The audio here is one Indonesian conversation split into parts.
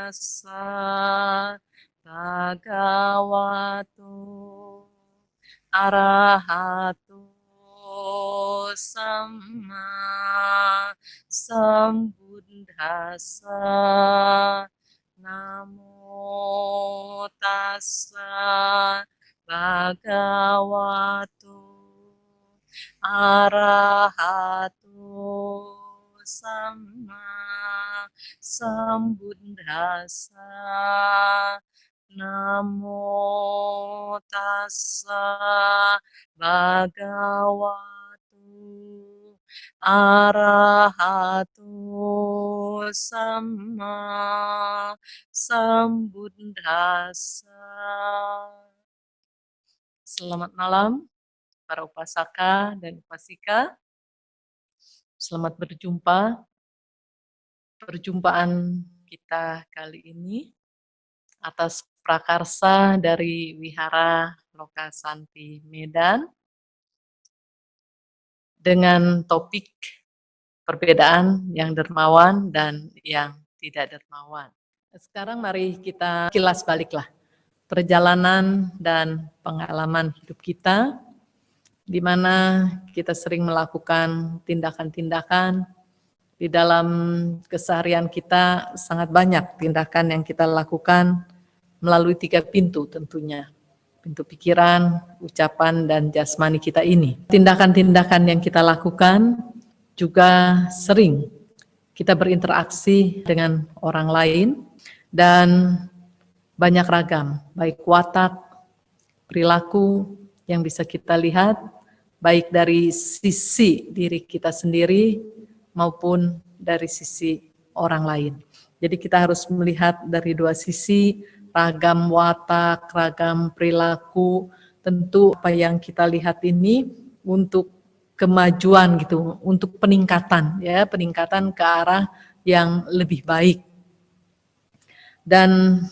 tassa bhagavato arahato sama sambuddhassa. Namo tassa bhagavato arahato sama sambuddhassa. Namo tassa bhagavato arahato sama sambuddhassa. Selamat malam para upasaka dan upasika. Selamat berjumpa. Perjumpaan kita kali ini atas prakarsa dari Wihara Lokasanti Medan dengan topik perbedaan yang dermawan dan yang tidak dermawan. Sekarang mari kita kilas baliklah perjalanan dan pengalaman hidup kita, di mana kita sering melakukan tindakan-tindakan di dalam keseharian kita. Sangat banyak tindakan yang kita lakukan melalui 3 pintu tentunya. Pintu pikiran, ucapan, dan jasmani kita ini. Tindakan-tindakan yang kita lakukan juga sering kita berinteraksi dengan orang lain dan banyak ragam, baik watak, perilaku yang bisa kita lihat, baik dari sisi diri kita sendiri maupun dari sisi orang lain. Jadi kita harus melihat dari 2 sisi, ragam watak, ragam perilaku. Tentu apa yang kita lihat ini untuk kemajuan gitu, untuk peningkatan ya, peningkatan ke arah yang lebih baik. Dan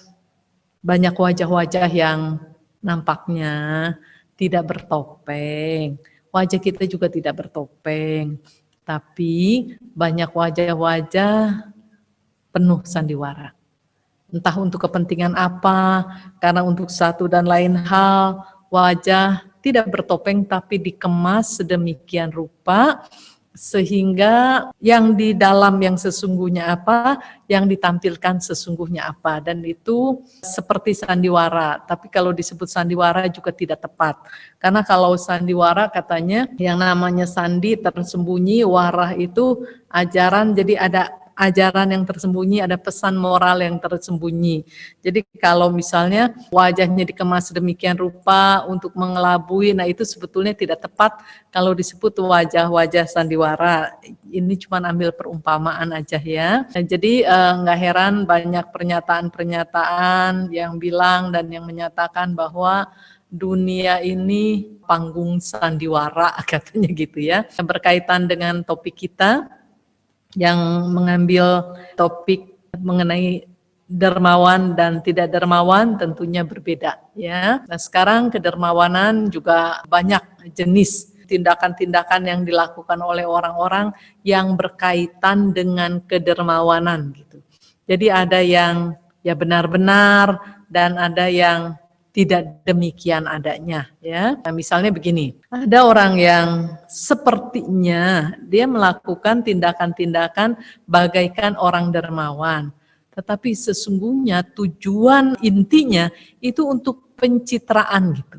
banyak wajah-wajah yang nampaknya tidak bertopeng. Wajah kita juga tidak bertopeng, tapi banyak wajah-wajah penuh sandiwara. Entah untuk kepentingan apa, karena untuk satu dan lain hal, wajah tidak bertopeng tapi dikemas sedemikian rupa, sehingga yang di dalam yang sesungguhnya apa, yang ditampilkan sesungguhnya apa. Dan itu seperti sandiwara, tapi kalau disebut sandiwara juga tidak tepat. Karena kalau sandiwara katanya yang namanya sandi tersembunyi, warah itu ajaran, jadi ada ajaran yang tersembunyi, ada pesan moral yang tersembunyi. Jadi kalau misalnya wajahnya dikemas sedemikian rupa untuk mengelabui, nah itu sebetulnya tidak tepat kalau disebut wajah-wajah sandiwara. Ini cuma ambil perumpamaan aja ya. Nah, jadi nggak heran banyak pernyataan-pernyataan yang bilang dan yang menyatakan bahwa dunia ini panggung sandiwara, katanya gitu ya. Berkaitan dengan topik kita yang mengambil topik mengenai dermawan dan tidak dermawan, tentunya berbeda ya. Nah, sekarang kedermawanan juga banyak jenis tindakan-tindakan yang dilakukan oleh orang-orang yang berkaitan dengan kedermawanan gitu. Jadi ada yang ya benar-benar dan ada yang tidak demikian adanya ya. Nah, misalnya begini, ada orang yang sepertinya dia melakukan tindakan-tindakan bagaikan orang dermawan, tetapi sesungguhnya tujuan intinya itu untuk pencitraan gitu,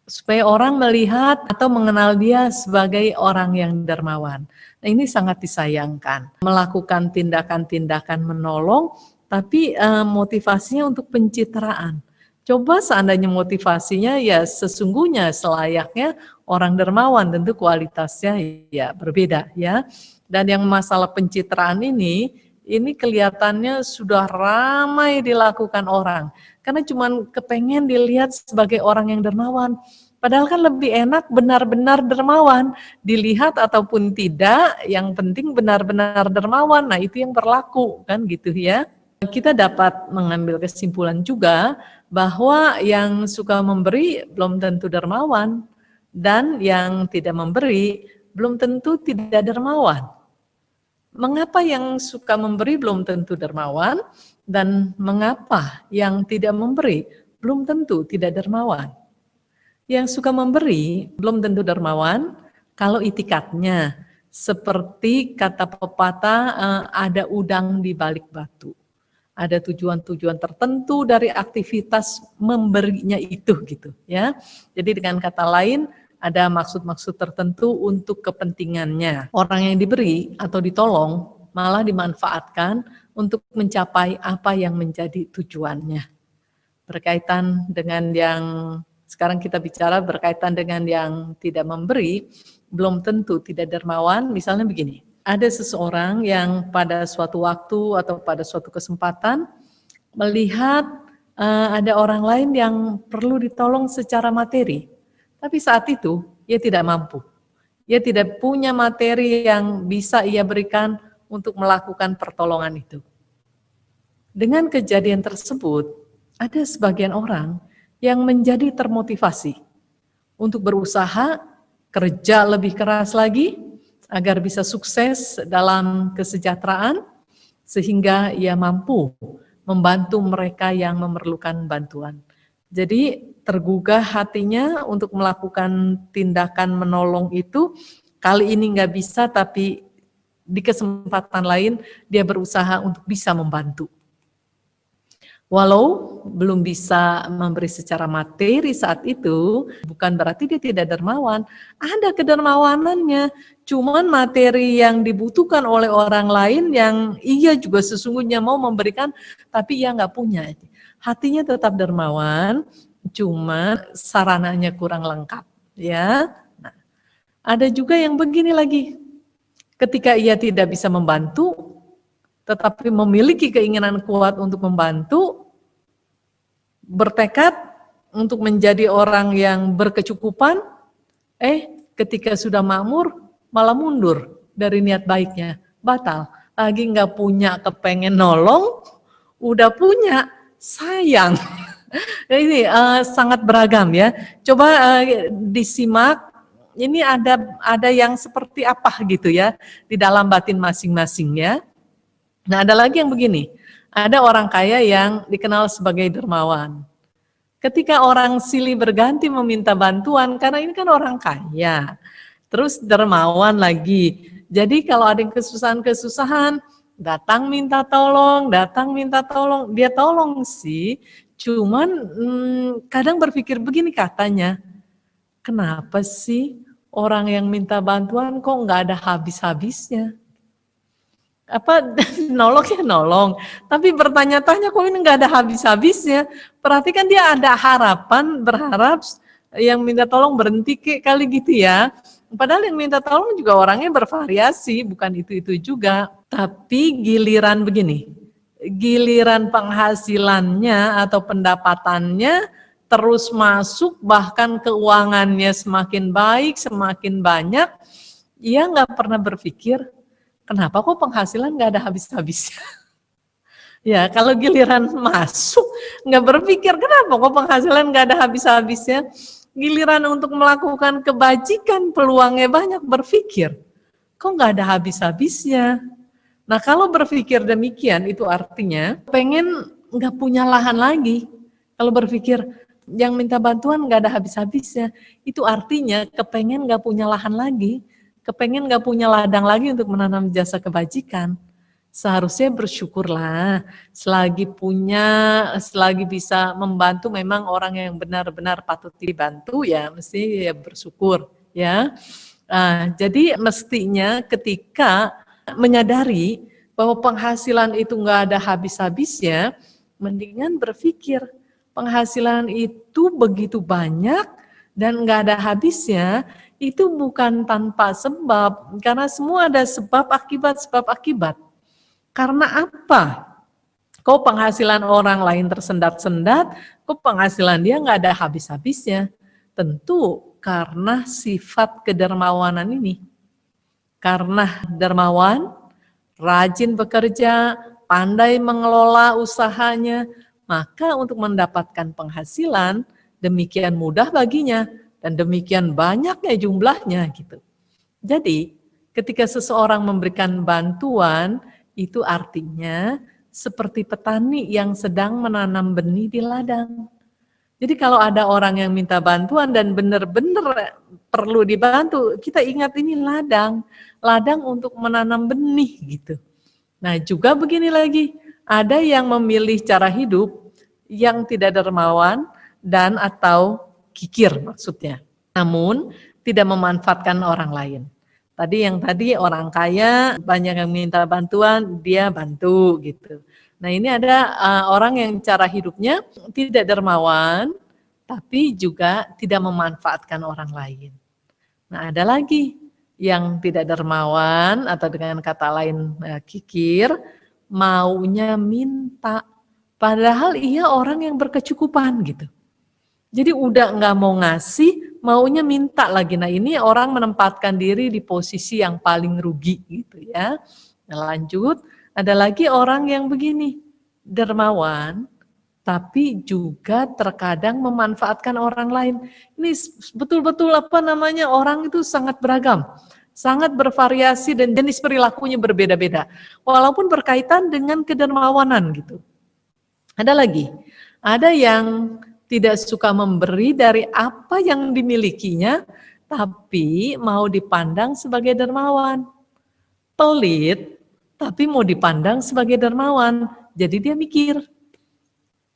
supaya orang melihat atau mengenal dia sebagai orang yang dermawan. Nah, ini sangat disayangkan, melakukan tindakan-tindakan menolong tapi motivasinya untuk pencitraan. Coba seandainya motivasinya ya sesungguhnya selayaknya orang dermawan, tentu kualitasnya ya berbeda ya. Dan yang masalah pencitraan ini kelihatannya sudah ramai dilakukan orang. Karena cuma kepengen dilihat sebagai orang yang dermawan. Padahal kan lebih enak benar-benar dermawan. Dilihat ataupun tidak, yang penting benar-benar dermawan. Nah itu yang berlaku kan gitu ya. Kita dapat mengambil kesimpulan juga bahwa yang suka memberi belum tentu dermawan, dan yang tidak memberi belum tentu tidak dermawan. mengapa yang suka memberi belum tentu dermawan, dan mengapa yang tidak memberi belum tentu tidak dermawan. Yang suka memberi belum tentu dermawan kalau itikadnya seperti kata pepatah, ada udang di balik batu. Ada tujuan-tujuan tertentu dari aktivitas memberinya itu gitu ya. Jadi dengan kata lain ada maksud-maksud tertentu untuk kepentingannya. Orang yang diberi atau ditolong malah dimanfaatkan untuk mencapai apa yang menjadi tujuannya. Berkaitan dengan yang sekarang kita bicara berkaitan dengan yang tidak memberi, belum tentu tidak dermawan. Misalnya begini, ada seseorang yang pada suatu waktu atau pada suatu kesempatan melihat ada orang lain yang perlu ditolong secara materi, tapi saat itu ia tidak mampu. Ia tidak punya materi yang bisa ia berikan untuk melakukan pertolongan itu. Dengan kejadian tersebut, ada sebagian orang yang menjadi termotivasi untuk berusaha kerja lebih keras lagi, agar bisa sukses dalam kesejahteraan, sehingga ia mampu membantu mereka yang memerlukan bantuan. Jadi tergugah hatinya untuk melakukan tindakan menolong itu, kali ini nggak bisa, tapi di kesempatan lain dia berusaha untuk bisa membantu. Walau belum bisa memberi secara materi saat itu, bukan berarti dia tidak dermawan. Ada kedermawanannya, cuman materi yang dibutuhkan oleh orang lain yang ia juga sesungguhnya mau memberikan, tapi ia nggak punya. Hatinya tetap dermawan, cuma sarananya kurang lengkap. Ya, nah, ada juga yang begini lagi, ketika ia tidak bisa membantu, tetapi memiliki keinginan kuat untuk membantu, bertekad untuk menjadi orang yang berkecukupan, ketika sudah makmur malah mundur dari niat baiknya, batal. Lagi nggak punya kepengen nolong, udah punya sayang. Ini sangat beragam ya. Coba disimak. Ini ada yang seperti apa gitu ya di dalam batin masing-masing ya. Nah, ada lagi yang begini. Ada orang kaya yang dikenal sebagai dermawan. Ketika orang silih berganti meminta bantuan, karena ini kan orang kaya, terus dermawan lagi. Jadi kalau ada yang kesusahan-kesusahan, datang minta tolong, dia tolong sih. Cuman kadang berpikir begini katanya, kenapa sih orang yang minta bantuan kok nggak ada habis-habisnya? Nolong ya nolong, tapi bertanya-tanya kok ini nggak ada habis-habisnya. Berarti kan dia ada harapan, berharap yang minta tolong berhenti kali gitu ya. Padahal yang minta tolong juga orangnya bervariasi, bukan itu-itu juga. Tapi giliran begini, giliran penghasilannya atau pendapatannya terus masuk, bahkan keuangannya semakin baik, semakin banyak, ia nggak pernah berpikir, kenapa kok penghasilan nggak ada habis-habisnya? Ya, kalau giliran masuk, nggak berpikir kenapa kok penghasilan nggak ada habis-habisnya. Giliran untuk melakukan kebajikan, peluangnya banyak, berpikir, kok nggak ada habis-habisnya. Nah, kalau berpikir demikian, itu artinya pengen nggak punya lahan lagi. Kalau berpikir yang minta bantuan nggak ada habis-habisnya, itu artinya kepengen nggak punya lahan lagi. Kepengen gak punya ladang lagi untuk menanam jasa kebajikan. Seharusnya bersyukurlah, selagi bisa membantu, memang orang yang benar-benar patut dibantu ya, mesti ya bersyukur ya. Jadi mestinya ketika menyadari bahwa penghasilan itu gak ada habis-habisnya, mendingan berpikir penghasilan itu begitu banyak dan gak ada habisnya, itu bukan tanpa sebab, karena semua ada sebab akibat. Karena apa? Kok penghasilan orang lain tersendat-sendat, kok penghasilan dia nggak ada habis-habisnya? Tentu karena sifat kedermawanan ini. Karena dermawan, rajin bekerja, pandai mengelola usahanya, maka untuk mendapatkan penghasilan demikian mudah baginya. Dan demikian banyaknya jumlahnya gitu. Jadi Ketika seseorang memberikan bantuan, itu artinya seperti petani yang sedang menanam benih di ladang. Jadi kalau ada orang yang minta bantuan dan benar-benar perlu dibantu, kita ingat ini ladang, ladang untuk menanam benih gitu. Nah juga begini lagi, ada yang memilih cara hidup yang tidak dermawan dan atau kikir maksudnya. Namun tidak memanfaatkan orang lain. Tadi orang kaya banyak yang minta bantuan, dia bantu gitu. Nah ini ada orang yang cara hidupnya tidak dermawan, tapi juga tidak memanfaatkan orang lain. Nah ada lagi yang tidak dermawan atau dengan kata lain kikir, maunya minta. Padahal ia orang yang berkecukupan gitu. Jadi udah nggak mau ngasih, maunya minta lagi. Nah ini orang menempatkan diri di posisi yang paling rugi gitu ya. Nah, lanjut, ada lagi orang yang begini, dermawan, tapi juga terkadang memanfaatkan orang lain. Ini betul-betul orang itu sangat beragam, sangat bervariasi dan jenis perilakunya berbeda-beda. Walaupun berkaitan dengan kedermawanan gitu. Ada lagi, ada yang tidak suka memberi dari apa yang dimilikinya, tapi mau dipandang sebagai dermawan. Pelit, tapi mau dipandang sebagai dermawan. Jadi dia mikir,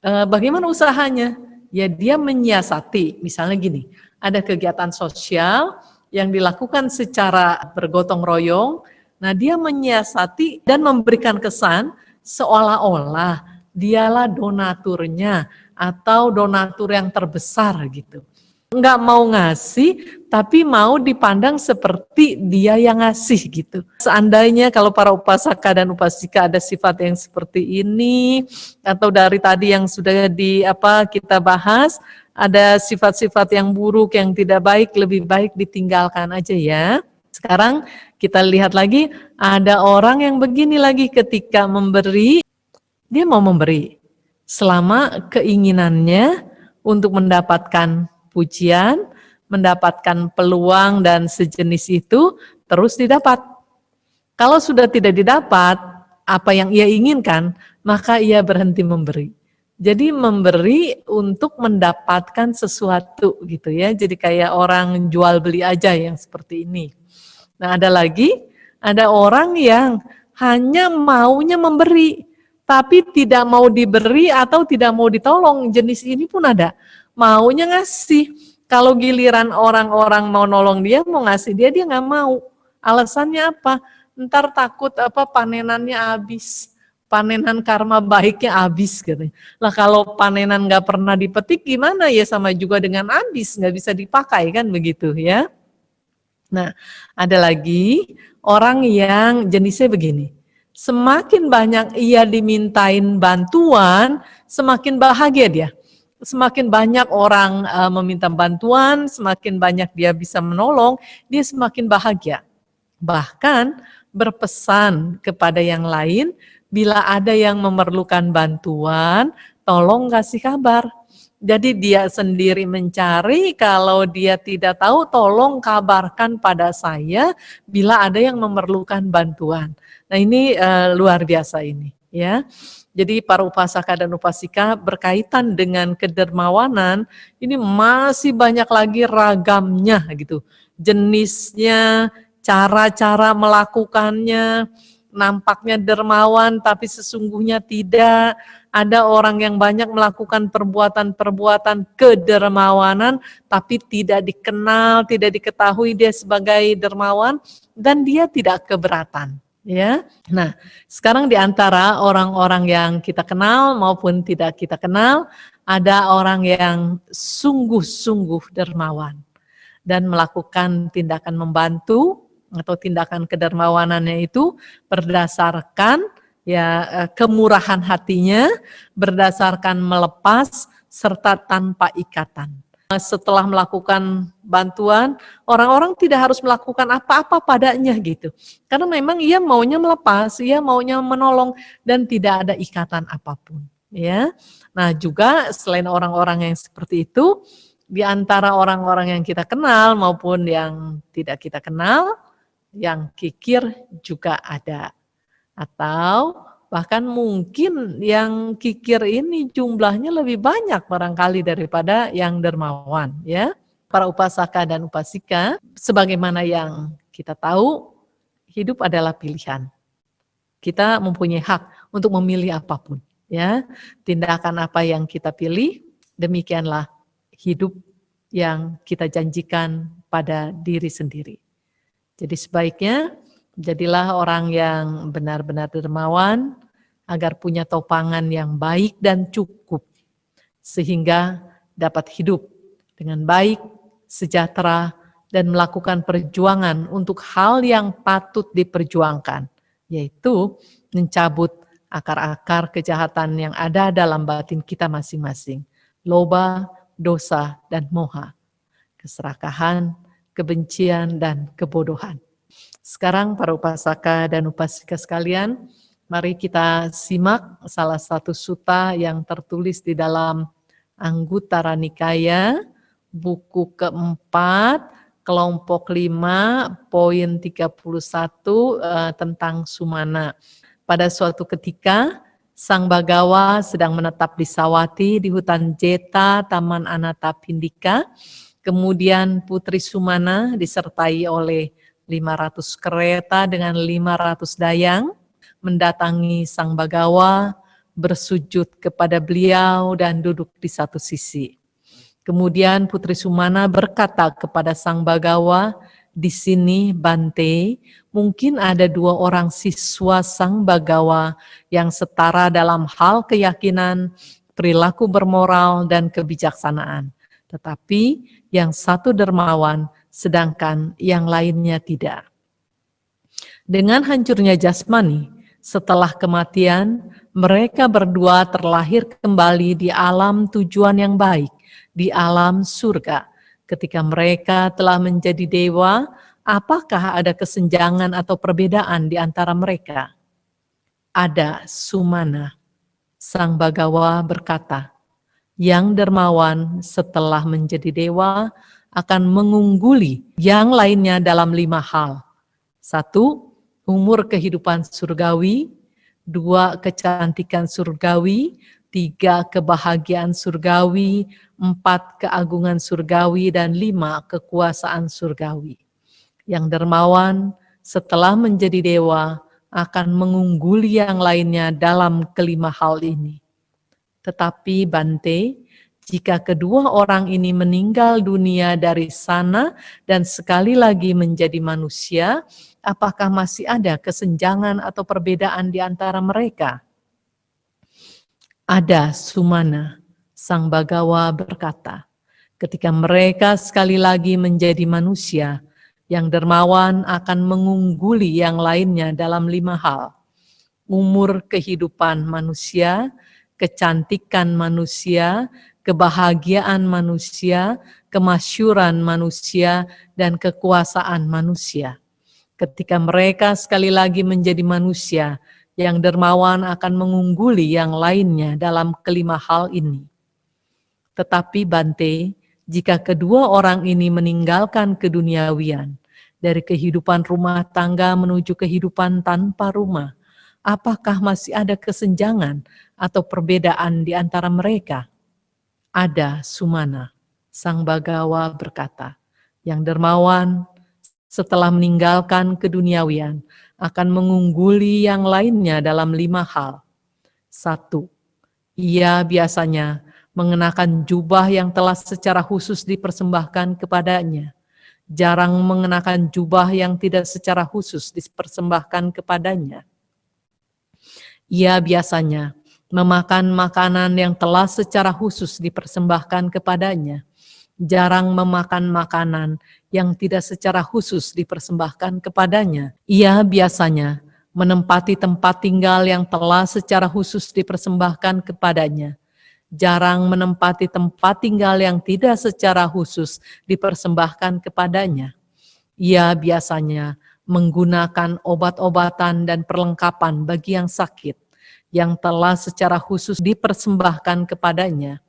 bagaimana usahanya? Ya dia menyiasati, misalnya gini, ada kegiatan sosial yang dilakukan secara bergotong royong, nah dia menyiasati dan memberikan kesan seolah-olah dialah donaturnya atau donatur yang terbesar gitu. Enggak mau ngasih, tapi mau dipandang seperti dia yang ngasih gitu. Seandainya kalau para upasaka dan upasika ada sifat yang seperti ini, atau dari tadi yang sudah kita bahas, ada sifat-sifat yang buruk, yang tidak baik, lebih baik ditinggalkan aja ya. Sekarang kita lihat lagi, ada orang yang begini lagi ketika memberi, dia mau memberi selama keinginannya untuk mendapatkan pujian, mendapatkan peluang dan sejenis itu terus didapat. Kalau sudah tidak didapat apa yang ia inginkan, maka ia berhenti memberi. Jadi memberi untuk mendapatkan sesuatu gitu ya. Jadi kayak orang jual beli aja yang seperti ini. Nah ada lagi, ada orang yang hanya maunya memberi, tapi tidak mau diberi atau tidak mau ditolong. Jenis ini pun ada. Maunya ngasih. Kalau giliran orang-orang mau nolong dia, mau ngasih dia nggak mau. Alasannya apa? Ntar takut panenannya habis. Panenan karma baiknya habis katanya. Lah kalau panenan nggak pernah dipetik gimana ya, sama juga dengan habis, nggak bisa dipakai kan begitu ya. Nah ada lagi orang yang jenisnya begini. Semakin banyak ia dimintain bantuan, semakin bahagia dia. Semakin banyak orang meminta bantuan, semakin banyak dia bisa menolong, dia semakin bahagia. Bahkan berpesan kepada yang lain, bila ada yang memerlukan bantuan, tolong kasih kabar. Jadi dia sendiri mencari, kalau dia tidak tahu tolong kabarkan pada saya bila ada yang memerlukan bantuan. Nah ini luar biasa ini ya. Jadi para upasaka dan upasika berkaitan dengan kedermawanan ini masih banyak lagi ragamnya gitu. Jenisnya, cara-cara melakukannya, nampaknya dermawan tapi sesungguhnya tidak. Ada orang yang banyak melakukan perbuatan-perbuatan kedermawanan tapi tidak dikenal, tidak diketahui dia sebagai dermawan dan dia tidak keberatan. Ya, nah sekarang di antara orang-orang yang kita kenal maupun tidak kita kenal, ada orang yang sungguh-sungguh dermawan dan melakukan tindakan membantu atau tindakan kedermawanannya itu berdasarkan kemurahan hatinya, berdasarkan melepas serta tanpa ikatan. Setelah melakukan bantuan, orang-orang tidak harus melakukan apa-apa padanya gitu. Karena memang ia maunya melepas, ia maunya menolong dan tidak ada ikatan apapun. Ya, nah juga selain orang-orang yang seperti itu, di antara orang-orang yang kita kenal maupun yang tidak kita kenal, yang kikir juga ada. Atau bahkan mungkin yang kikir ini jumlahnya lebih banyak barangkali daripada yang dermawan, ya. Para upasaka dan upasika, sebagaimana yang kita tahu, hidup adalah pilihan. Kita mempunyai hak untuk memilih apapun, ya. Tindakan apa yang kita pilih, demikianlah hidup yang kita janjikan pada diri sendiri. Jadi sebaiknya jadilah orang yang benar-benar dermawan agar punya topangan yang baik dan cukup sehingga dapat hidup dengan baik, sejahtera, dan melakukan perjuangan untuk hal yang patut diperjuangkan, yaitu mencabut akar-akar kejahatan yang ada dalam batin kita masing-masing, loba, dosa, dan moha, keserakahan, kebencian, dan kebodohan. Sekarang para upasaka dan upasika sekalian, mari kita simak salah satu sutta yang tertulis di dalam Anguttara Nikaya, buku keempat, kelompok 5, poin 31 tentang Sumana. Pada suatu ketika, Sang Bagawa sedang menetap di Sawati di hutan Jeta, Taman Anathapindika. Kemudian Putri Sumana disertai oleh 500 kereta dengan 500 dayang mendatangi Sang Bagawa, bersujud kepada beliau dan duduk di satu sisi. Kemudian Putri Sumana berkata kepada Sang Bagawa, "Di sini Bante, mungkin ada 2 orang siswa Sang Bagawa yang setara dalam hal keyakinan, perilaku bermoral, dan kebijaksanaan. Tetapi yang satu dermawan, sedangkan yang lainnya tidak." Dengan hancurnya jasmani, setelah kematian, mereka berdua terlahir kembali di alam tujuan yang baik, di alam surga. Ketika mereka telah menjadi dewa, apakah ada kesenjangan atau perbedaan di antara mereka? Ada, Sumana. Sang Bagawa berkata, yang dermawan setelah menjadi dewa akan mengungguli yang lainnya dalam 5 hal. 1. Umur kehidupan surgawi, 2. Kecantikan surgawi, 3. Kebahagiaan surgawi, 4. Keagungan surgawi, dan 5. Kekuasaan surgawi. Yang dermawan setelah menjadi dewa akan mengungguli yang lainnya dalam kelima hal ini. Tetapi Bante, jika kedua orang ini meninggal dunia dari sana dan sekali lagi menjadi manusia, apakah masih ada kesenjangan atau perbedaan di antara mereka? Ada, Sumana. Sang Bagawa berkata, ketika mereka sekali lagi menjadi manusia, yang dermawan akan mengungguli yang lainnya dalam 5 hal. Umur kehidupan manusia, kecantikan manusia, kebahagiaan manusia, kemasyhuran manusia, dan kekuasaan manusia. Ketika mereka sekali lagi menjadi manusia, yang dermawan akan mengungguli yang lainnya dalam kelima hal ini. Tetapi Bante, jika kedua orang ini meninggalkan keduniawian, dari kehidupan rumah tangga menuju kehidupan tanpa rumah, apakah masih ada kesenjangan atau perbedaan di antara mereka? Ada, Sumana. Sang Bagawa berkata, yang dermawan setelah meninggalkan keduniawian akan mengungguli yang lainnya dalam 5 hal. 1. Ia biasanya mengenakan jubah yang telah secara khusus dipersembahkan kepadanya. Jarang mengenakan jubah yang tidak secara khusus dipersembahkan kepadanya. Ia biasanya memakan makanan yang telah secara khusus dipersembahkan kepadanya. Jarang memakan makanan yang tidak secara khusus dipersembahkan kepadanya. Ia biasanya menempati tempat tinggal yang telah secara khusus dipersembahkan kepadanya. Jarang menempati tempat tinggal yang tidak secara khusus dipersembahkan kepadanya. Ia biasanya menggunakan obat-obatan dan perlengkapan bagi yang sakit, yang telah secara khusus dipersembahkan kepadanya.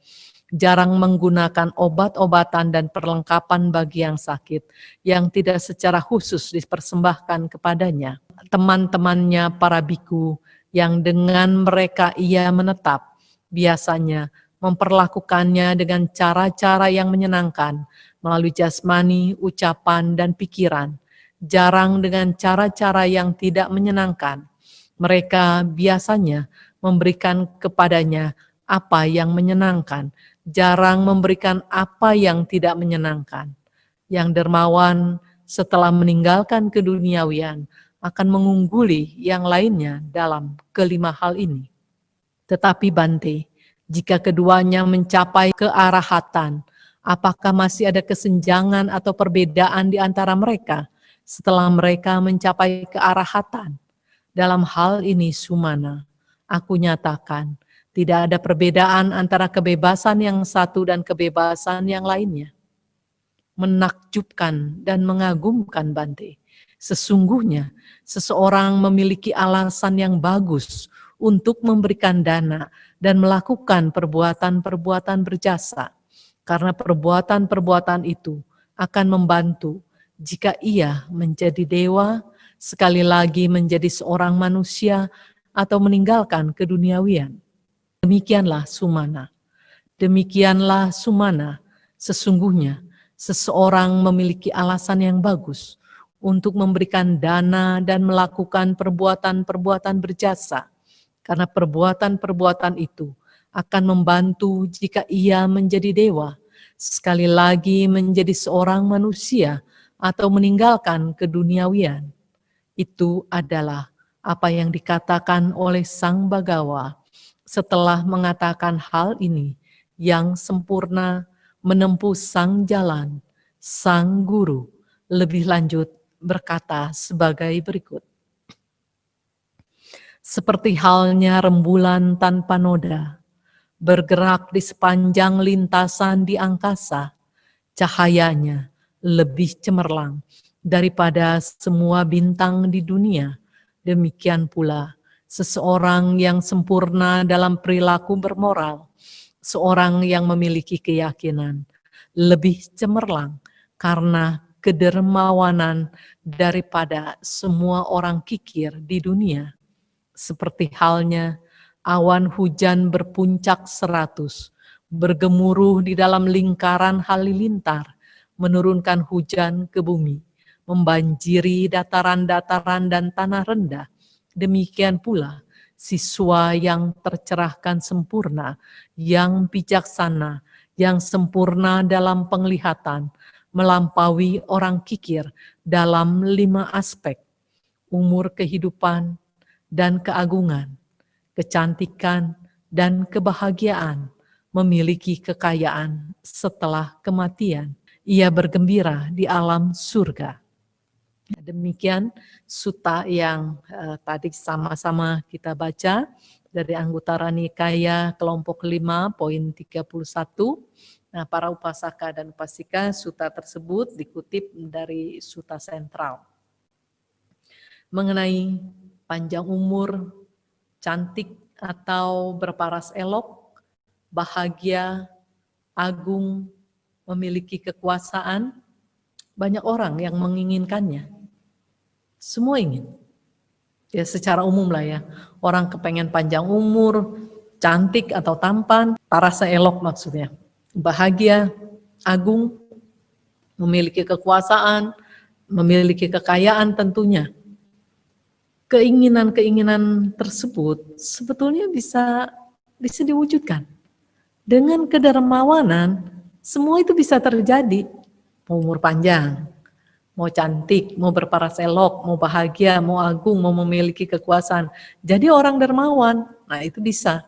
jarang menggunakan obat-obatan dan perlengkapan bagi yang sakit, yang tidak secara khusus dipersembahkan kepadanya. Teman-temannya para biku, yang dengan mereka ia menetap, biasanya memperlakukannya dengan cara-cara yang menyenangkan, melalui jasmani, ucapan, dan pikiran, jarang dengan cara-cara yang tidak menyenangkan. Mereka biasanya memberikan kepadanya apa yang menyenangkan, jarang memberikan apa yang tidak menyenangkan. Yang dermawan setelah meninggalkan keduniawian akan mengungguli yang lainnya dalam kelima hal ini. Tetapi Bante, jika keduanya mencapai kearahatan, apakah masih ada kesenjangan atau perbedaan di antara mereka setelah mereka mencapai kearahatan? Dalam hal ini Sumana, aku nyatakan, tidak ada perbedaan antara kebebasan yang satu dan kebebasan yang lainnya. Menakjubkan dan mengagumkan Bante. Sesungguhnya, seseorang memiliki alasan yang bagus untuk memberikan dana dan melakukan perbuatan-perbuatan berjasa. Karena perbuatan-perbuatan itu akan membantu jika ia menjadi dewa, sekali lagi menjadi seorang manusia, atau meninggalkan keduniawian. Demikianlah Sumana. Demikianlah Sumana, sesungguhnya seseorang memiliki alasan yang bagus untuk memberikan dana dan melakukan perbuatan-perbuatan berjasa, karena perbuatan-perbuatan itu akan membantu jika ia menjadi dewa, sekali lagi menjadi seorang manusia, atau meninggalkan keduniawian. Itu adalah apa yang dikatakan oleh Sang Bagawa setelah mengatakan hal ini yang sempurna menempuh sang jalan, sang guru lebih lanjut berkata sebagai berikut. Seperti halnya rembulan tanpa noda, bergerak di sepanjang lintasan di angkasa, cahayanya lebih cemerlang daripada semua bintang di dunia. Demikian pula, seseorang yang sempurna dalam perilaku bermoral, seorang yang memiliki keyakinan, lebih cemerlang karena kedermawanan daripada semua orang kikir di dunia. Seperti halnya awan hujan berpuncak 100, bergemuruh di dalam lingkaran halilintar, menurunkan hujan ke bumi, membanjiri dataran-dataran dan tanah rendah. Demikian pula siswa yang tercerahkan sempurna, yang bijaksana, yang sempurna dalam penglihatan, melampaui orang kikir dalam 5 aspek: umur kehidupan dan keagungan, kecantikan dan kebahagiaan, memiliki kekayaan setelah kematian. Ia bergembira di alam surga. Demikian sutta yang tadi sama-sama kita baca dari Anguttara Nikaya kelompok 5 poin 31. Nah, para upasaka dan upasika, sutta tersebut dikutip dari sutta sentral. Mengenai panjang umur, cantik atau berparas elok, bahagia, agung, memiliki kekuasaan, banyak orang yang menginginkannya. Semua ingin. Ya secara umum lah ya. Orang kepengen panjang umur, cantik atau tampan, paras elok maksudnya. Bahagia, agung, memiliki kekuasaan, memiliki kekayaan tentunya. Keinginan-keinginan tersebut sebetulnya bisa diwujudkan. Dengan kedermawanan, semua itu bisa terjadi. Mau umur panjang, mau cantik, mau berparas elok, mau bahagia, mau agung, mau memiliki kekuasaan. Jadi orang dermawan, nah itu bisa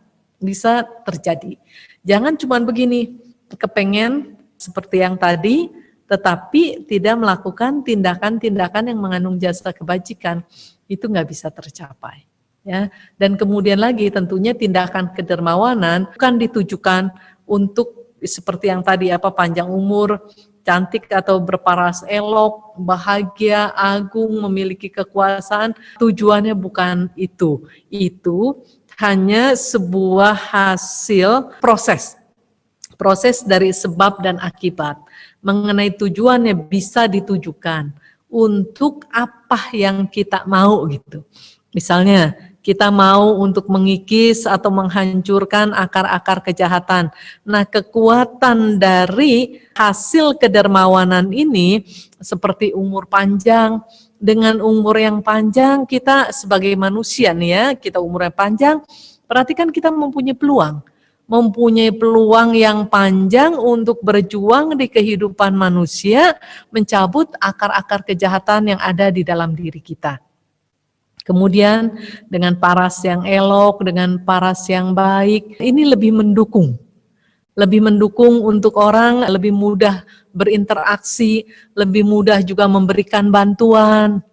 terjadi. Jangan cuma begini, kepengen seperti yang tadi, tetapi tidak melakukan tindakan-tindakan yang mengandung jasa kebajikan, itu nggak bisa tercapai. Ya, dan kemudian lagi tentunya tindakan kedermawanan bukan ditujukan untuk seperti yang tadi panjang umur, cantik atau berparas elok, bahagia, agung, memiliki kekuasaan. Tujuannya bukan itu. Itu hanya sebuah hasil Proses dari sebab dan akibat. Mengenai tujuannya bisa ditujukan untuk apa yang kita mau gitu. Misalnya kita mau untuk mengikis atau menghancurkan akar-akar kejahatan. Nah, kekuatan dari hasil kedermawanan ini seperti umur panjang. Dengan umur yang panjang kita sebagai manusia nih ya, kita umurnya panjang, berarti kan kita mempunyai peluang yang panjang untuk berjuang di kehidupan manusia, mencabut akar-akar kejahatan yang ada di dalam diri kita. Kemudian dengan paras yang elok, dengan paras yang baik, ini lebih mendukung untuk orang lebih mudah berinteraksi, lebih mudah juga memberikan bantuan.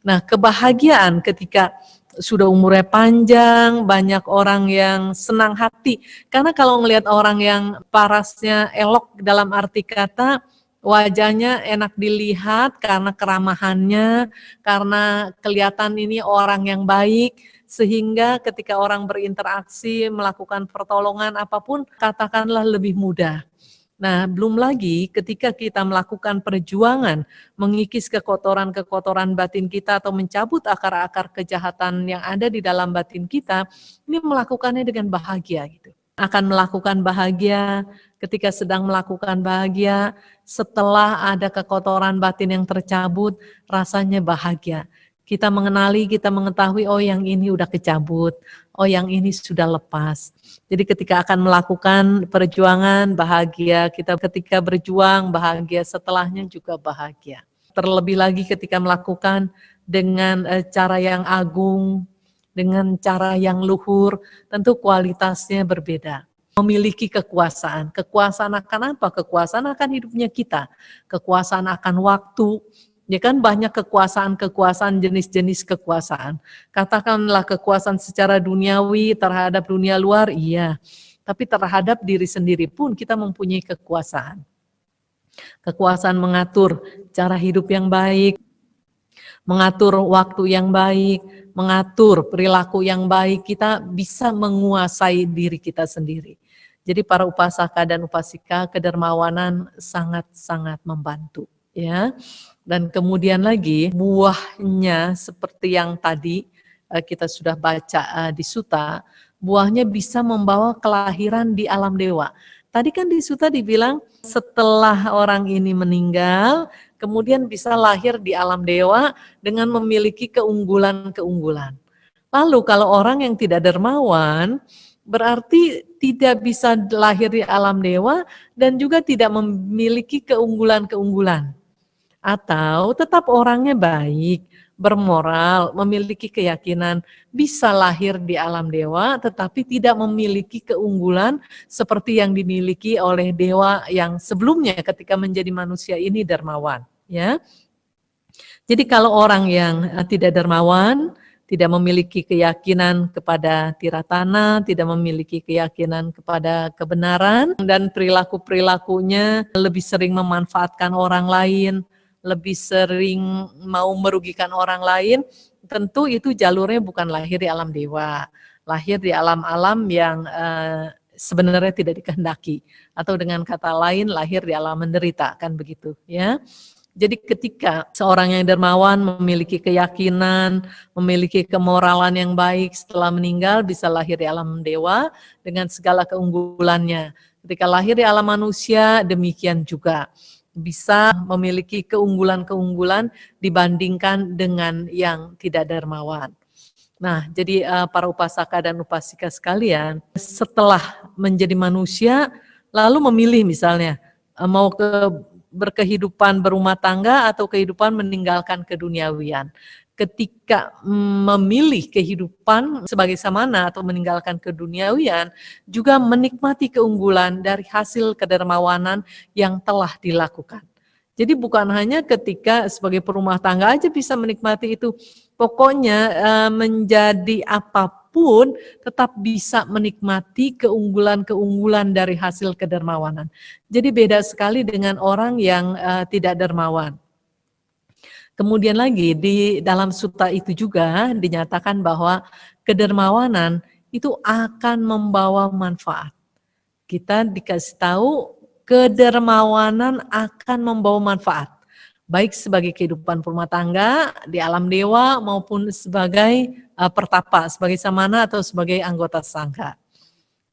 Nah, kebahagiaan ketika sudah umurnya panjang, banyak orang yang senang hati. Karena kalau melihat orang yang parasnya elok dalam arti kata, wajahnya enak dilihat karena keramahannya, karena kelihatan ini orang yang baik, sehingga ketika orang berinteraksi, melakukan pertolongan apapun, katakanlah lebih mudah. Nah, belum lagi ketika kita melakukan perjuangan, mengikis kekotoran-kekotoran batin kita atau mencabut akar-akar kejahatan yang ada di dalam batin kita, ini melakukannya dengan bahagia gitu. Akan melakukan bahagia ketika sedang melakukan bahagia, setelah ada kekotoran batin yang tercabut, rasanya bahagia. Kita mengenali, kita mengetahui, oh yang ini udah kecabut, oh yang ini sudah lepas. Jadi ketika akan melakukan perjuangan bahagia, kita ketika berjuang bahagia, setelahnya juga bahagia. Terlebih lagi ketika melakukan dengan cara yang agung, dengan cara yang luhur, tentu kualitasnya berbeda. Memiliki kekuasaan. Kekuasaan akan apa? Kekuasaan akan hidupnya kita. Kekuasaan akan waktu. Ya kan banyak kekuasaan-kekuasaan, jenis-jenis kekuasaan. Katakanlah kekuasaan secara duniawi terhadap dunia luar, iya. Tapi terhadap diri sendiri pun kita mempunyai kekuasaan. Kekuasaan mengatur cara hidup yang baik, mengatur waktu yang baik, mengatur perilaku yang baik, kita bisa menguasai diri kita sendiri. Jadi para upasaka dan upasika, kedermawanan sangat-sangat membantu. Ya, dan kemudian lagi buahnya seperti yang tadi kita sudah baca di Sutta, buahnya bisa membawa kelahiran di alam dewa. Tadi kan di Sutta dibilang setelah orang ini meninggal, kemudian bisa lahir di alam dewa dengan memiliki keunggulan-keunggulan. Lalu kalau orang yang tidak dermawan, berarti tidak bisa lahir di alam dewa dan juga tidak memiliki keunggulan-keunggulan. Atau tetap orangnya baik, bermoral, memiliki keyakinan, bisa lahir di alam dewa tetapi tidak memiliki keunggulan seperti yang dimiliki oleh dewa yang sebelumnya ketika menjadi manusia ini dermawan, ya. Jadi kalau orang yang tidak dermawan, tidak memiliki keyakinan kepada tiratana, tidak memiliki keyakinan kepada kebenaran, dan perilaku-perilakunya lebih sering memanfaatkan orang lain, lebih sering mau merugikan orang lain, tentu itu jalurnya bukan lahir di alam dewa, lahir di alam-alam yang sebenarnya tidak dikehendaki, atau dengan kata lain lahir di alam menderita, kan begitu ya. Jadi ketika seorang yang dermawan memiliki keyakinan, memiliki kemoralan yang baik, setelah meninggal bisa lahir di alam dewa dengan segala keunggulannya. Ketika lahir di alam manusia demikian juga. Bisa memiliki keunggulan-keunggulan dibandingkan dengan yang tidak dermawan. Nah, jadi para upasaka dan upasika sekalian, setelah menjadi manusia, lalu memilih misalnya, mau berkehidupan berumah tangga atau kehidupan meninggalkan keduniawian. Ketika memilih kehidupan sebagai samana atau meninggalkan keduniawian, juga menikmati keunggulan dari hasil kedermawanan yang telah dilakukan. Jadi bukan hanya ketika sebagai perumah tangga aja bisa menikmati itu, pokoknya menjadi apapun tetap bisa menikmati keunggulan-keunggulan dari hasil kedermawanan. Jadi beda sekali dengan orang yang tidak dermawan. Kemudian lagi di dalam sutta itu juga dinyatakan bahwa kedermawanan itu akan membawa manfaat. Kita dikasih tahu kedermawanan akan membawa manfaat, baik sebagai kehidupan rumah tangga, di alam dewa, maupun sebagai pertapa, sebagai samana atau sebagai anggota sangha.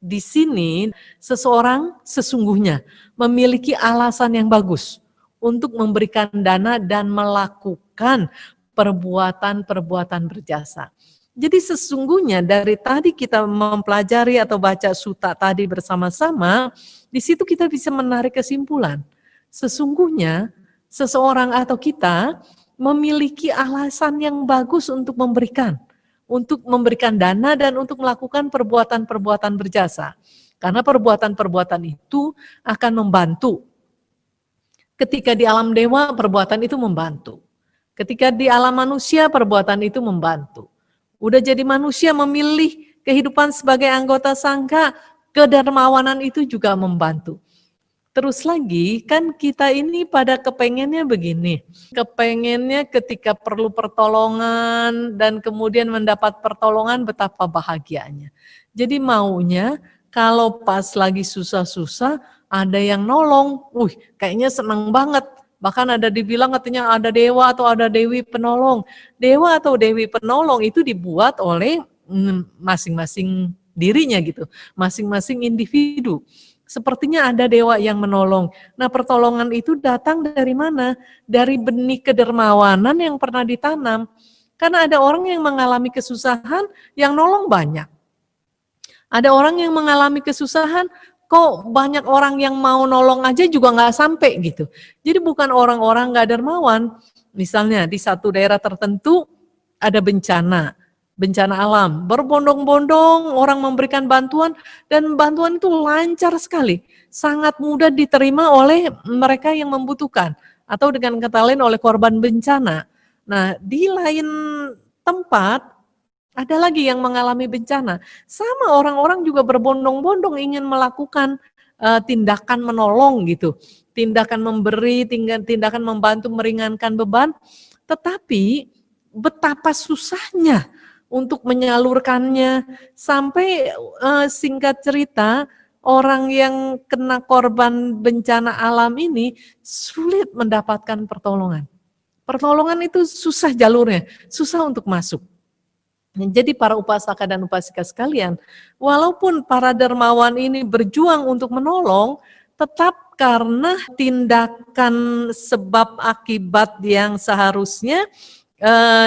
Di sini seseorang sesungguhnya memiliki alasan yang bagus untuk memberikan dana dan melakukan perbuatan-perbuatan berjasa. Jadi sesungguhnya dari tadi kita mempelajari atau baca sutta tadi bersama-sama, di situ kita bisa menarik kesimpulan. Sesungguhnya seseorang atau kita memiliki alasan yang bagus untuk memberikan dana dan untuk melakukan perbuatan-perbuatan berjasa. Karena perbuatan-perbuatan itu akan membantu. Ketika di alam dewa, perbuatan itu membantu. Ketika di alam manusia, perbuatan itu membantu. Udah jadi manusia memilih kehidupan sebagai anggota sangha, kedermawanan itu juga membantu. Terus lagi, kan kita ini pada kepengennya begini. Kepengennya ketika perlu pertolongan dan kemudian mendapat pertolongan betapa bahagianya. Jadi maunya kalau pas lagi susah-susah ada yang nolong, kayaknya senang banget. Bahkan ada dibilang katanya ada dewa atau ada dewi penolong. Dewa atau dewi penolong itu dibuat oleh masing-masing dirinya gitu, masing-masing individu. Sepertinya ada dewa yang menolong. Nah, pertolongan itu datang dari mana? Dari benih kedermawanan yang pernah ditanam. Karena ada orang yang mengalami kesusahan, yang nolong banyak. Ada orang yang mengalami kesusahan, kok banyak orang yang mau nolong aja juga nggak sampai gitu. Jadi bukan orang-orang nggak dermawan. Misalnya di satu daerah tertentu ada bencana alam, berbondong-bondong orang memberikan bantuan dan bantuan itu lancar sekali, sangat mudah diterima oleh mereka yang membutuhkan atau dengan kata lain oleh korban bencana. Nah, di lain tempat ada lagi yang mengalami bencana. Sama orang-orang juga berbondong-bondong ingin melakukan tindakan menolong gitu. Tindakan memberi, tindakan membantu meringankan beban. Tetapi betapa susahnya untuk menyalurkannya. Sampai singkat cerita, orang yang kena korban bencana alam ini sulit mendapatkan pertolongan. Pertolongan itu susah jalurnya, susah untuk masuk. Jadi para upasaka dan upasika sekalian, walaupun para dermawan ini berjuang untuk menolong, tetap karena tindakan sebab akibat yang seharusnya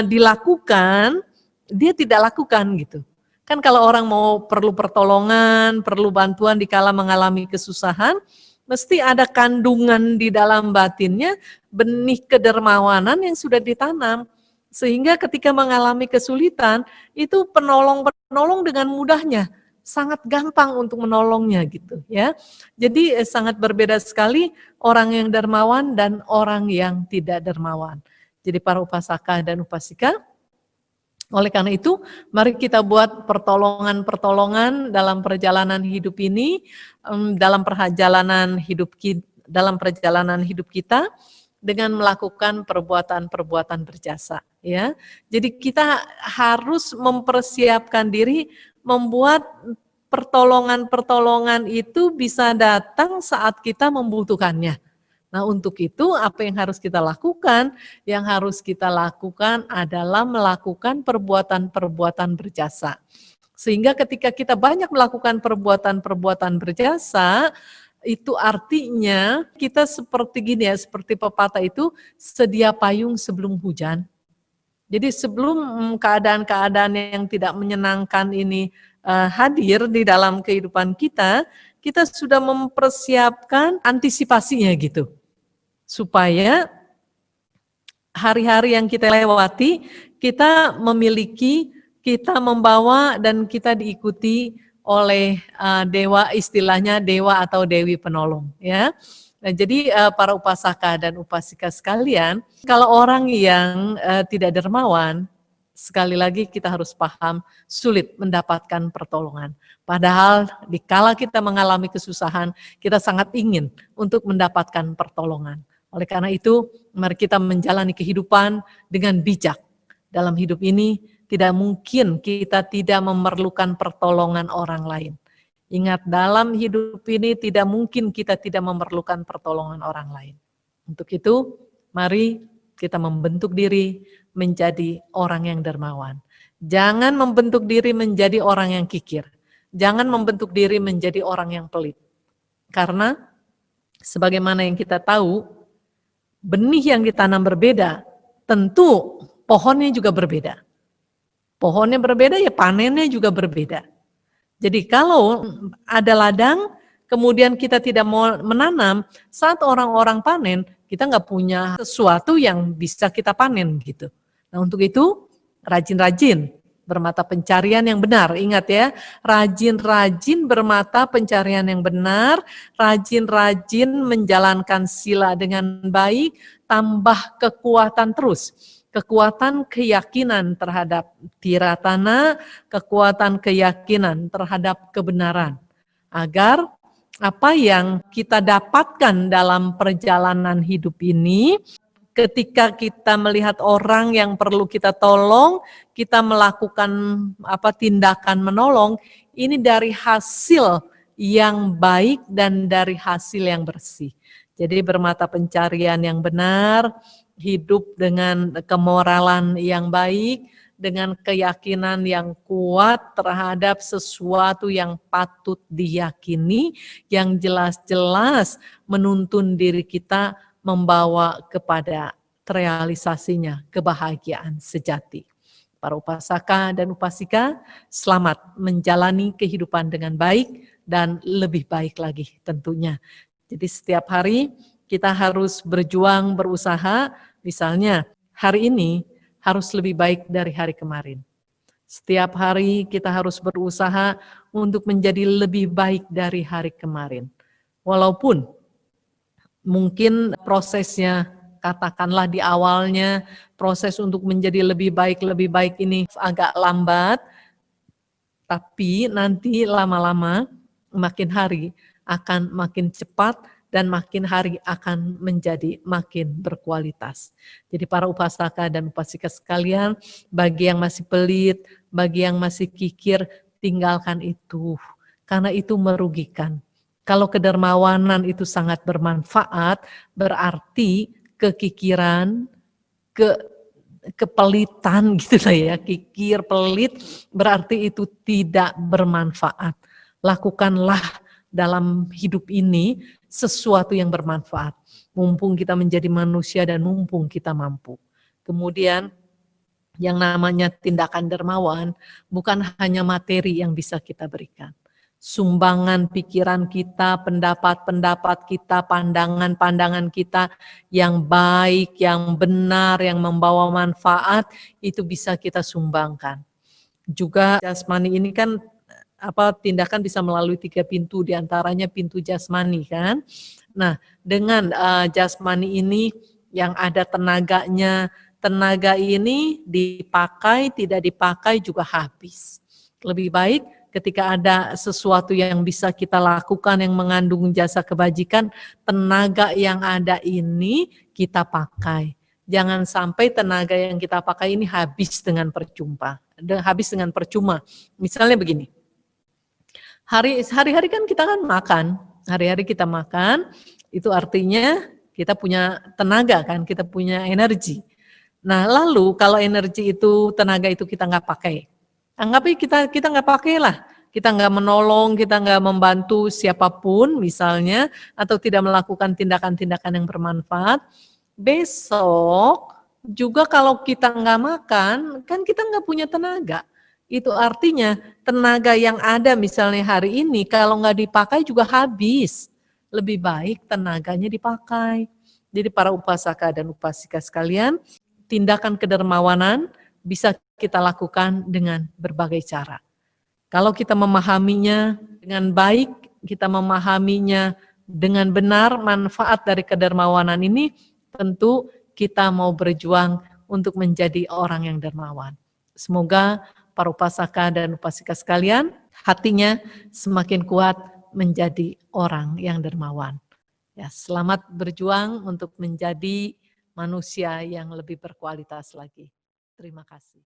dilakukan, dia tidak lakukan gitu. Kan kalau orang mau perlu pertolongan, perlu bantuan dikala mengalami kesusahan, mesti ada kandungan di dalam batinnya, benih kedermawanan yang sudah ditanam. Sehingga ketika mengalami kesulitan, itu penolong-penolong dengan mudahnya, sangat gampang untuk menolongnya gitu ya. Jadi sangat berbeda sekali orang yang dermawan dan orang yang tidak dermawan. Jadi para upasaka dan upasika, oleh karena itu mari kita buat pertolongan-pertolongan dalam perjalanan hidup ini, dalam perjalanan hidup kita, dengan melakukan perbuatan-perbuatan berjasa ya. Jadi kita harus mempersiapkan diri membuat pertolongan-pertolongan itu bisa datang saat kita membutuhkannya. Nah, untuk itu apa yang harus kita lakukan? Yang harus kita lakukan adalah melakukan perbuatan-perbuatan berjasa. Sehingga ketika kita banyak melakukan perbuatan-perbuatan berjasa, itu artinya kita seperti gini ya, seperti pepatah itu, sedia payung sebelum hujan. Jadi sebelum keadaan-keadaan yang tidak menyenangkan ini hadir di dalam kehidupan kita, kita sudah mempersiapkan antisipasinya gitu. Supaya hari-hari yang kita lewati, kita memiliki, kita membawa dan kita diikuti oleh dewa, istilahnya dewa atau dewi penolong ya. Nah, jadi para upasaka dan upasika sekalian, kalau orang yang tidak dermawan, sekali lagi kita harus paham sulit mendapatkan pertolongan. Padahal dikala kita mengalami kesusahan, kita sangat ingin untuk mendapatkan pertolongan. Oleh karena itu, mari kita menjalani kehidupan dengan bijak. Dalam hidup ini tidak mungkin kita tidak memerlukan pertolongan orang lain. Ingat, dalam hidup ini tidak mungkin kita tidak memerlukan pertolongan orang lain. Untuk itu, mari kita membentuk diri menjadi orang yang dermawan. Jangan membentuk diri menjadi orang yang kikir. Jangan membentuk diri menjadi orang yang pelit. Karena sebagaimana yang kita tahu, benih yang ditanam berbeda, tentu pohonnya juga berbeda. Pohonnya berbeda, ya panennya juga berbeda. Jadi kalau ada ladang, kemudian kita tidak mau menanam, saat orang-orang panen, kita nggak punya sesuatu yang bisa kita panen gitu. Nah untuk itu, rajin-rajin bermata pencarian yang benar. Ingat ya, rajin-rajin bermata pencarian yang benar, rajin-rajin menjalankan sila dengan baik, tambah kekuatan terus. Kekuatan keyakinan terhadap tiratana, kekuatan keyakinan terhadap kebenaran. Agar apa yang kita dapatkan dalam perjalanan hidup ini, ketika kita melihat orang yang perlu kita tolong, kita melakukan tindakan menolong, ini dari hasil yang baik dan dari hasil yang bersih. Jadi bermata pencarian yang benar, hidup dengan kemoralan yang baik, dengan keyakinan yang kuat terhadap sesuatu yang patut diyakini, yang jelas-jelas menuntun diri kita membawa kepada terrealisasinya kebahagiaan sejati. Para upasaka dan upasika, selamat menjalani kehidupan dengan baik dan lebih baik lagi tentunya. Jadi setiap hari kita harus berjuang, berusaha, misalnya hari ini harus lebih baik dari hari kemarin. Setiap hari kita harus berusaha untuk menjadi lebih baik dari hari kemarin. Walaupun mungkin prosesnya, katakanlah di awalnya, proses untuk menjadi lebih baik ini agak lambat, tapi nanti lama-lama makin hari akan makin cepat dan makin hari akan menjadi makin berkualitas. Jadi para upasaka dan upasika sekalian, bagi yang masih pelit, bagi yang masih kikir, tinggalkan itu. Karena itu merugikan. Kalau kedermawanan itu sangat bermanfaat, berarti kekikiran, kepelitan gitu lah ya, kikir, pelit, berarti itu tidak bermanfaat. Lakukanlah dalam hidup ini sesuatu yang bermanfaat. Mumpung kita menjadi manusia dan mumpung kita mampu. Kemudian yang namanya tindakan dermawan bukan hanya materi yang bisa kita berikan. Sumbangan pikiran kita, pendapat-pendapat kita, pandangan-pandangan kita yang baik, yang benar, yang membawa manfaat, itu bisa kita sumbangkan. Juga jasmani ini kan tindakan bisa melalui 3 pintu, diantaranya pintu jasmani kan. Nah dengan jasmani ini yang ada tenaganya, tenaga ini dipakai, tidak dipakai juga habis. Lebih baik ketika ada sesuatu yang bisa kita lakukan yang mengandung jasa kebajikan, tenaga yang ada ini kita pakai. Jangan sampai tenaga yang kita pakai ini habis dengan percuma. Misalnya begini, hari-hari kan kita kan makan, hari-hari kita makan, itu artinya kita punya tenaga kan, kita punya energi. Nah lalu kalau energi itu, tenaga itu kita nggak pakai, anggapnya kita nggak pakai lah, kita nggak menolong, kita nggak membantu siapapun misalnya, atau tidak melakukan tindakan-tindakan yang bermanfaat, besok juga kalau kita nggak makan, kan kita nggak punya tenaga. Itu artinya tenaga yang ada misalnya hari ini kalau nggak dipakai juga habis. Lebih baik tenaganya dipakai. Jadi para upasaka dan upasika sekalian, tindakan kedermawanan bisa kita lakukan dengan berbagai cara. Kalau kita memahaminya dengan baik, kita memahaminya dengan benar, manfaat dari kedermawanan ini, tentu kita mau berjuang untuk menjadi orang yang dermawan. Semoga para upasaka dan upasika sekalian, hatinya semakin kuat menjadi orang yang dermawan. Ya, selamat berjuang untuk menjadi manusia yang lebih berkualitas lagi. Terima kasih.